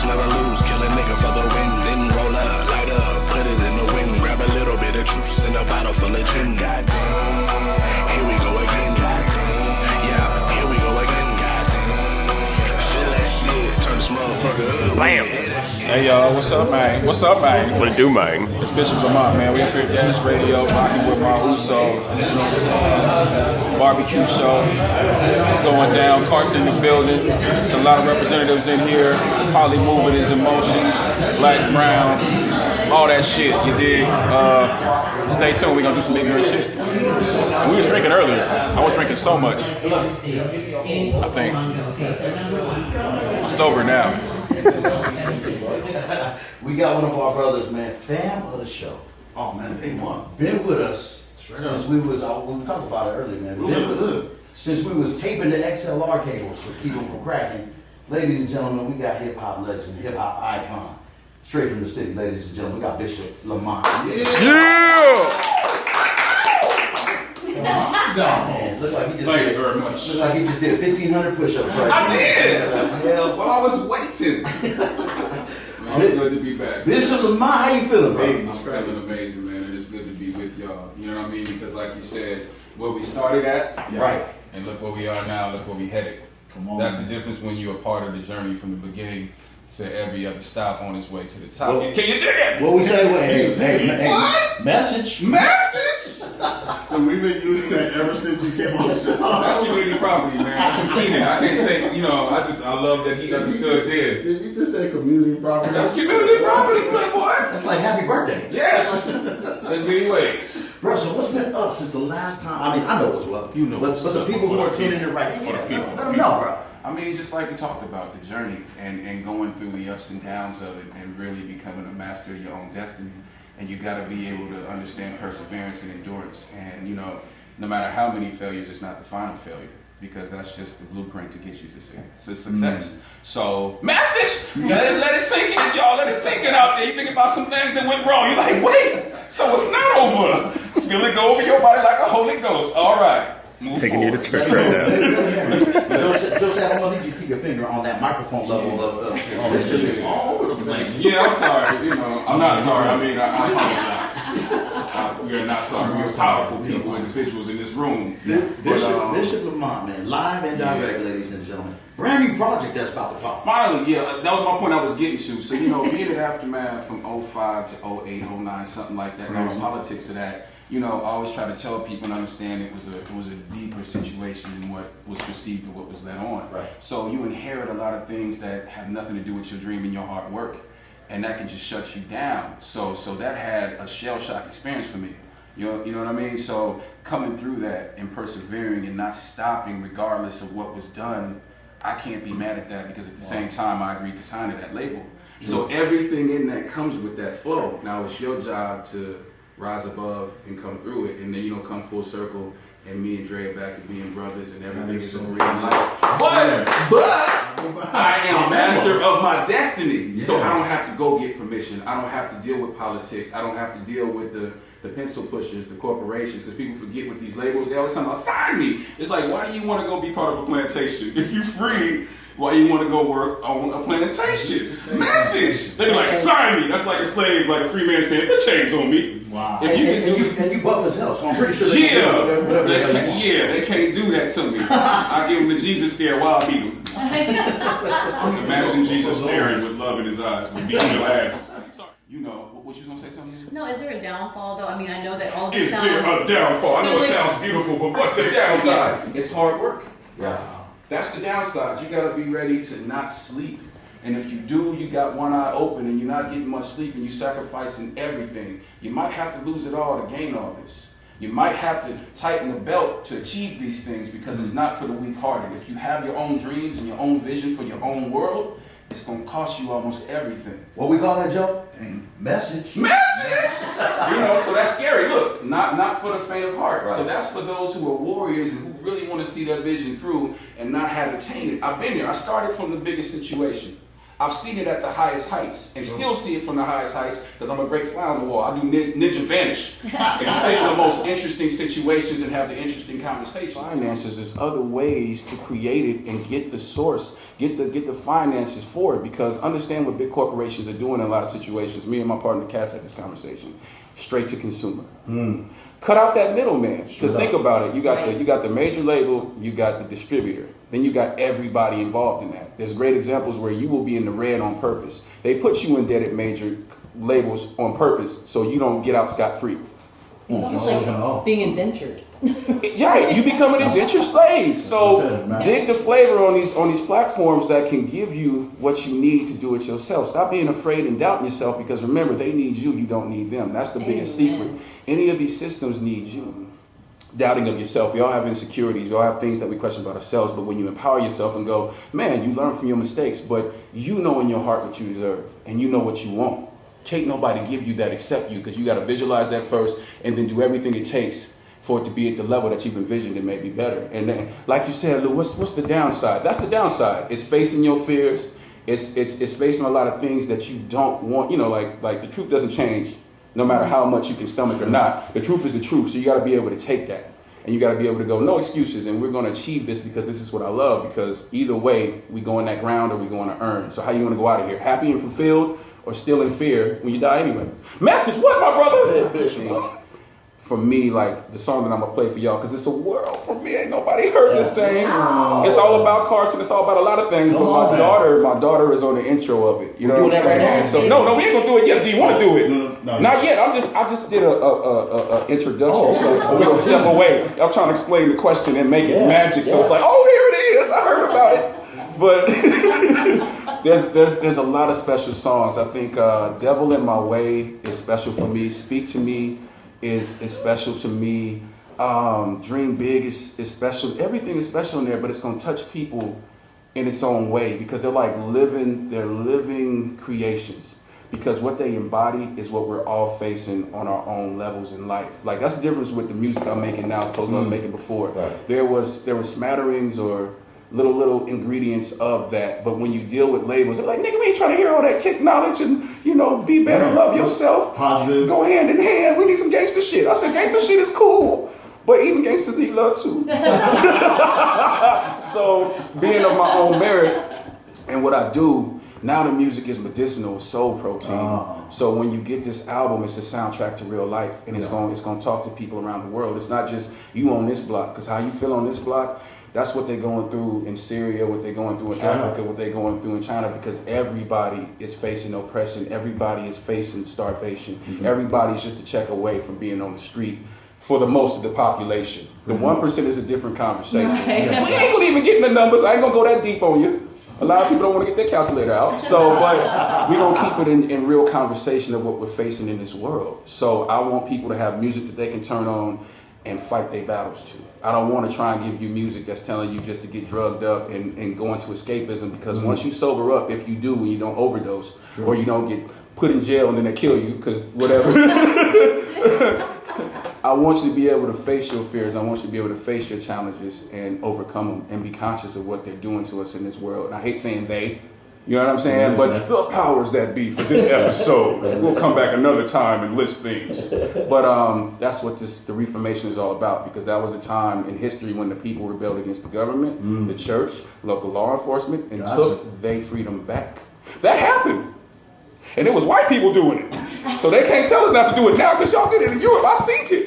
never lose. Kill a nigga for the win, then roll up, light up, put it in the wind. Grab a little bit of juice in a bottle full of gin. Goddamn, here we go again. Goddamn, yeah, here we go again. Goddamn, feel that shit, turn this motherfucker up. Bam. Hey y'all, what's up, man? What's up, man? What it do, man? It's Bishop Lamont, man. We up here at Dennis Radio, rocking with my Uso. BBQ show. It's going down. Carson in the building. There's a lot of representatives in here. Poly movement is in motion. Black, brown, all that shit. You dig? Stay tuned. We're gonna do some ignorant shit. We was drinking earlier. I was drinking so much. I think I'm sober now. We got one of our brothers, man, fam of the show. Oh man, they been with us since we was. We talked about it earlier, man. Since we was taping the XLR cables for keep them from cracking. Ladies and gentlemen, we got hip hop legend, hip hop icon, straight from the city. Ladies and gentlemen, we got Bishop Lamont. Yeah. Man, look like he just Thank did, you very much. Look like he just did 1,500 push-ups right I did! Hell, Well, I was waiting. Man, it's good to be back. Bishop Lamont, how you feeling, bro? I'm feeling amazing, man, and it's good to be with y'all. You know what I mean? Because like you said, where we started at, Right. and look where we are now, look where we headed. Come on. That's the difference when you're a part of the journey from the beginning to every other stop on its way to the top. Well, Can you dig it? What we say? Hey, What? message. Message? And we've been using that ever since you came on the show. That's community property, man. That's Keenan. I can't say, I love that he understood there. Did you just say community property? That's community property, playboy. That's like happy birthday. Yes. In many ways. Bro, so what's been up since the last time? I mean, I know what's up. You know but what's the up people who for are the tuning people. in right For the now, people. let them know, bro. I mean, just like we talked about, the journey and going through the ups and downs of it and really becoming a master of your own destiny. And you got to be able to understand perseverance and endurance. And, no matter how many failures, it's not the final failure, because that's just the blueprint to get you to success. So, message! Let it sink in, y'all. Let it sink in out there. You think about some things that went wrong. You're like, wait, so it's not over. Feel it go over your body like a Holy Ghost. All right. Move Taking you to forward. church right now. Joseph, I'm gonna need you to keep your finger on that microphone level of this shit is all over the place. Yeah, I'm sorry. I'm not sorry. I mean, I apologize. We are not sorry. We're powerful people, individuals in this room. Bishop Lamont, man, live and direct, ladies and gentlemen. Brand new project that's about to pop. Finally, yeah, that was my point I was getting to. So, being in Aftermath from 05 to 08, 09, something like that, and the politics of that, I always try to tell people and understand it was a deeper situation than what was perceived or what was let on. Right. So you inherit a lot of things that have nothing to do with your dream and your hard work, and that can just shut you down. So that had a shell shock experience for me. You know what I mean? So coming through that and persevering and not stopping regardless of what was done, I can't be mad at that, because at the same time I agreed to sign to that label. So everything in that comes with that flow. Now it's your job to rise above and come through it, and then come full circle, and me and Dre are back to being brothers, and everything is a green light. But I am master of my destiny, so I don't have to go get permission. I don't have to deal with politics. I don't have to deal with the pencil pushers, the corporations, because people forget with these labels. They always tell me, sign me. It's like, why do you want to go be part of a plantation? If you free, why you want to go work on a plantation? Message! They be like, sign me. That's like a slave, like a free man saying, put chains on me. Wow. If you And you buff as hell, so I'm pretty sure they they can't do that to me. I give him the Jesus stare while I beat him. Imagine Jesus staring with love in his eyes, with beating your ass. Sorry. What you gonna say something? No, is there a downfall though? I mean, I know that all of this Is sounds... there a downfall? I know it sounds beautiful, but what's the downside? It's hard work. Yeah. That's the downside. You gotta be ready to not sleep. And if you do, you got one eye open and you're not getting much sleep and you're sacrificing everything. You might have to lose it all to gain all this. You might have to tighten the belt to achieve these things, because it's not for the weak-hearted. If you have your own dreams and your own vision for your own world, it's gonna cost you almost everything. What we call that, Joe? Message. Message! So that's scary. Look, not for the faint of heart. Right. So that's for those who are warriors and who really want to see their vision through and not have it tainted. I've been there. I started from the biggest situation. I've seen it at the highest heights and still see it from the highest heights because I'm a great fly on the wall. I do ninja vanish and sit in the most interesting situations and have the interesting conversations. Finances, there's other ways to create it and get the source, get the finances for it, because understand what big corporations are doing in a lot of situations. Me and my partner Cass had this conversation. Straight to consumer. Cut out that middleman. Because think about it. You got the major label, you got the distributor, then you got everybody involved in that. There's great examples where you will be in the red on purpose. They put you in debt at major labels on purpose so you don't get out scot-free. It's almost like being indentured. Yeah, you become an indentured slave. So dig the flavor on these platforms that can give you what you need to do it yourself. Stop being afraid and doubting yourself, because remember, they need you, you don't need them. That's the biggest secret. Any of these systems need you. Doubting of yourself. We all have insecurities. We all have things that we question about ourselves. But when you empower yourself and go, man, you learn from your mistakes, but you know in your heart what you deserve and you know what you want. Can't nobody give you that except you, because you got to visualize that first and then do everything it takes for it to be at the level that you've envisioned and maybe better. And then, like you said, Lou, what's the downside? That's the downside. It's facing your fears. It's facing a lot of things that you don't want. You know, like the truth doesn't change no matter how much you can stomach or not. The truth is the truth. So you got to be able to take that. And you got to be able to go, no excuses, and we're going to achieve this because this is what I love. Because either way, we go in that ground or we going to earn. So how you want to go out of here? Happy and fulfilled, or still in fear when you die anyway? Message, what, my brother? For me, like the song that I'm gonna play for y'all, because it's a world for me. Ain't nobody heard this thing. It's all about Carson. It's all about a lot of things. But my daughter is on the intro of it. You know what I'm saying? So no, we ain't gonna do it yet. Do you want to do it? No. Not yet. I just did a introduction. So we're gonna step away. I'm trying to explain the question and make it magic. So it's like, oh, here it is. I heard about it. But there's a lot of special songs. I think "Devil in My Way" is special for me. "Speak to Me" is special to me. Dream Big is special. Everything is special in there, but it's gonna touch people in its own way, because they're like living creations. Because what they embody is what we're all facing on our own levels in life. Like that's the difference with the music I'm making now as opposed to what I was making before. Right. There were smatterings or little ingredients of that, but when you deal with labels, they're like, nigga, we ain't trying to hear all that kick knowledge and, be better, love yourself. Positive. Go hand in hand. We need some gangster shit. I said, gangster shit is cool, but even gangsters need love too. So being of my own merit and what I do, now the music is medicinal, soul protein. So when you get this album, it's a soundtrack to real life, and it's gonna talk to people around the world. It's not just you on this block, because how you feel on this block, that's what they're going through in Syria, what they're going through in Africa, what they're going through in China, because everybody is facing oppression. Everybody is facing starvation. Everybody's just a check away from being on the street for the most of the population. The 1% is a different conversation. Right. We ain't gonna even get in the numbers. I ain't gonna go that deep on you. A lot of people don't want to get their calculator out. So, but we're going to keep it in real conversation of what we're facing in this world. So I want people to have music that they can turn on and fight their battles to. I don't want to try and give you music that's telling you just to get drugged up and go into escapism, because once you sober up, if you do and you don't overdose, or you don't get put in jail and then they kill you, because whatever. I want you to be able to face your fears. I want you to be able to face your challenges and overcome them and be conscious of what they're doing to us in this world. And I hate saying they, you know what I'm saying? But the powers that be for this episode. We'll come back another time and list things. But that's what the Reformation is all about, because that was a time in history when the people rebelled against the government, the church, local law enforcement, and took their freedom back. That happened. And it was white people doing it. So they can't tell us not to do it now, because y'all did it in Europe. I seen it.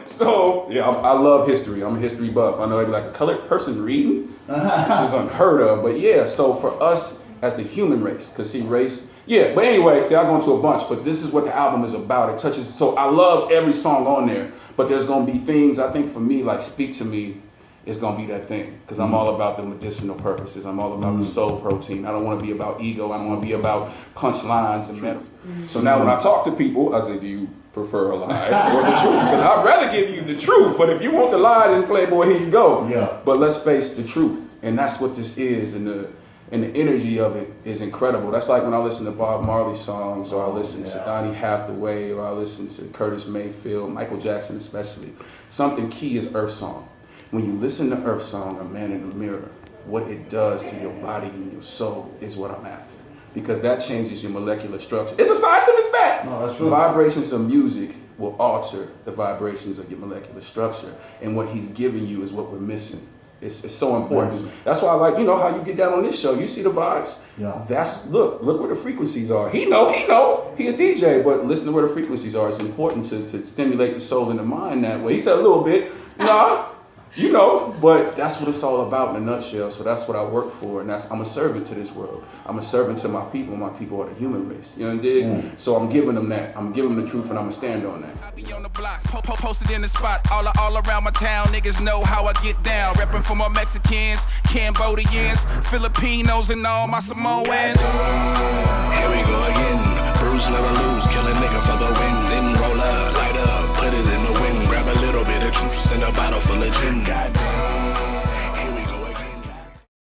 So yeah, I love history. I'm a history buff. I know it'd be like a colored person reading. This is unheard of. But yeah, so for us as the human race, because see, race, yeah. But anyway, see, I go into a bunch, but this is what the album is about. It touches, so I love every song on there, but there's going to be things, I think for me, like Speak to Me, it's going to be that thing, because I'm all about the medicinal purposes. I'm all about the soul protein. I don't want to be about ego. I don't want to be about punchlines and metaphors. So now when I talk to people, I say, do you prefer a lie or the truth? Because I'd rather give you the truth, but if you want the lie, then Playboy, here you go. Yeah. But let's face the truth, and that's what this is, and the energy of it is incredible. That's like when I listen to Bob Marley songs, or I listen to Donny Hathaway, or I listen to Curtis Mayfield, Michael Jackson especially. Something key is Earth Song. when you listen to Earth Song, A Man in the Mirror, what it does to your body and your soul is what I'm after. Because that changes your molecular structure. It's a scientific fact. No, that's true. Vibrations of music will alter the vibrations of your molecular structure. And what he's giving you is what we're missing. It's so important. Yes. That's why I like, how you get down on this show. You see the vibes. Yeah. Look where the frequencies are. He know. He a DJ, but listen to where the frequencies are. It's important to stimulate the soul and the mind that way. He said a little bit. But that's what it's all about in a nutshell. So that's what I work for, and I'm a servant to this world. I'm a servant to my people. My people are the human race. You know what I mean? So I'm giving them that. I'm giving them the truth, and I'm gonna stand on that. I be on the block, posted in the spot, all around my town. Niggas know how I get down. Reppin' for my Mexicans, Cambodians, Filipinos, and all my Samoans.